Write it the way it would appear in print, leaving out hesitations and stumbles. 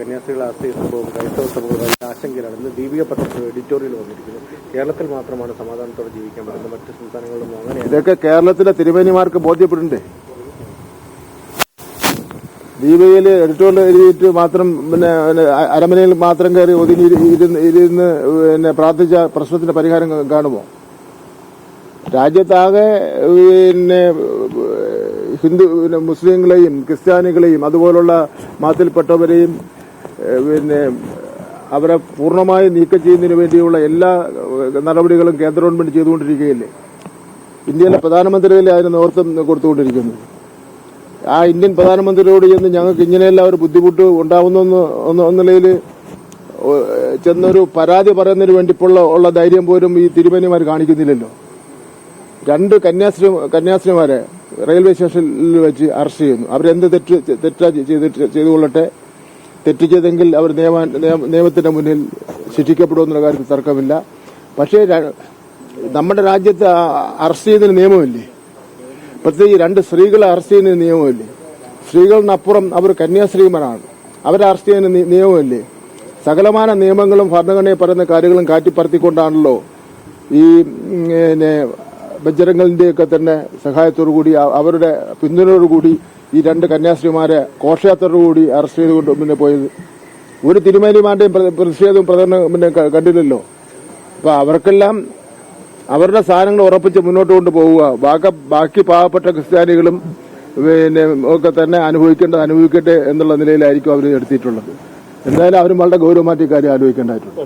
കന്യാസ്ത്രീകളെ ആശ്രയ സംഭവം ക്രൈസ്തവ സമൂഹം ആശങ്കയിലാണ്. ഇന്ന് ദീപിക പത്രത്തിൽ എഡിറ്റോറിയൽ വന്നിരിക്കുന്നു. കേരളത്തിൽ മാത്രമാണ് സമാധാനത്തോടെ ജീവിക്കാൻ പറ്റുന്നത്, മറ്റ് സംസ്ഥാനങ്ങളിലൊന്നും അങ്ങനെയാണ്. ഇതൊക്കെ കേരളത്തിലെ തിരുമേനിമാർക്ക് ബോധ്യപ്പെടണ്ടേ? ദീപികയിൽ എഡിറ്റോറിയൽ എഴുതിയിട്ട് മാത്രം അരമനയിൽ മാത്രം കയറി ഒതുങ്ങി ഇരുന്ന് പ്രാർത്ഥിച്ച പ്രശ്നത്തിന്റെ പരിഹാരം കാണുമോ? രാജ്യത്താകെ ഹിന്ദു മുസ്ലിങ്ങളെയും ക്രിസ്ത്യാനികളെയും അതുപോലുള്ള മതത്തിൽപ്പെട്ടവരെയും അവരെ പൂർണ്ണമായി നീക്കം ചെയ്യുന്നതിന് വേണ്ടിയുള്ള എല്ലാ നടപടികളും കേന്ദ്ര ഗവൺമെന്റ് ചെയ്തുകൊണ്ടിരിക്കുകയില്ലേ? ഇന്ത്യയിലെ പ്രധാനമന്ത്രിയല്ലേ അതിന് നേതൃത്വം കൊടുത്തുകൊണ്ടിരിക്കുന്നത്. ആ ഇന്ത്യൻ പ്രധാനമന്ത്രിയോട് ചെന്ന് ഞങ്ങൾക്ക് ഇങ്ങനെയെല്ലാം ഒരു ബുദ്ധിമുട്ട് ഉണ്ടാവുന്നെന്നുള്ളതിൽ ചെന്നൊരു പരാതി പറയുന്നതിന് വേണ്ടിയുള്ള ധൈര്യം പോലും ഈ തിരുമേനിമാർ കാണിക്കുന്നില്ലല്ലോ. 2 കന്യാസ്ത്രീമാരെ റെയിൽവേ സ്റ്റേഷനിൽ വെച്ച് അറസ്റ്റ് ചെയ്യുന്നു. അവരെന്ത് തെറ്റാ ചെയ്തുകൊള്ളട്ടെ. തെറ്റ് ചെയ്തെങ്കിൽ അവർ നിയമത്തിന്റെ മുന്നിൽ ശിക്ഷിക്കപ്പെടുമെന്നുള്ള കാര്യത്തിൽ തർക്കമില്ല. പക്ഷേ നമ്മുടെ രാജ്യത്ത് അറസ്റ്റ് ചെയ്യുന്നതിന് നിയമമില്ലേ? പ്രത്യേകിച്ച് 2 സ്ത്രീകളെ അറസ്റ്റ് ചെയ്യുന്നതിന് നിയമമില്ലേ? സ്ത്രീകളിനപ്പുറം അവർ കന്യാസ്ത്രീമാരാണ്. അവരെ അറസ്റ്റ് ചെയ്യുന്ന നിയമമില്ലേ? സകലമാന നിയമങ്ങളും ഭരണഘടനയെ പറയുന്ന കാര്യങ്ങളും കാറ്റിപ്പറത്തിക്കൊണ്ടാണല്ലോ ഈ ബജ്രംഗളിന്റെയൊക്കെ തന്നെ സഹായത്തോടുകൂടി അവരുടെ പിന്തുണയോടുകൂടി ഈ 2 കന്യാസ്ത്രീമാരെ ഘോഷയാത്രയോടുകൂടി അറസ്റ്റ് ചെയ്തുകൊണ്ട് മുന്നേ പോയത്. ഒരു തിരുമേനിമാരുടെയും പ്രതിഷേധവും പ്രകടനം കണ്ടില്ലല്ലോ. അപ്പൊ അവർക്കെല്ലാം അവരുടെ സാധനങ്ങൾ ഉറപ്പിച്ച് മുന്നോട്ട് കൊണ്ടുപോവുക. ബാക്കി പാവപ്പെട്ട ക്രിസ്ത്യാനികളും ഒക്കെ തന്നെ അനുഭവിക്കട്ടെ എന്നുള്ള നിലയിലായിരിക്കും അവർ എടുത്തിട്ടുള്ളത്. എന്തായാലും അവരും വളരെ ഗൗരവമായിട്ട് കാര്യം ആലോചിക്കേണ്ടതായിട്ടുണ്ട്.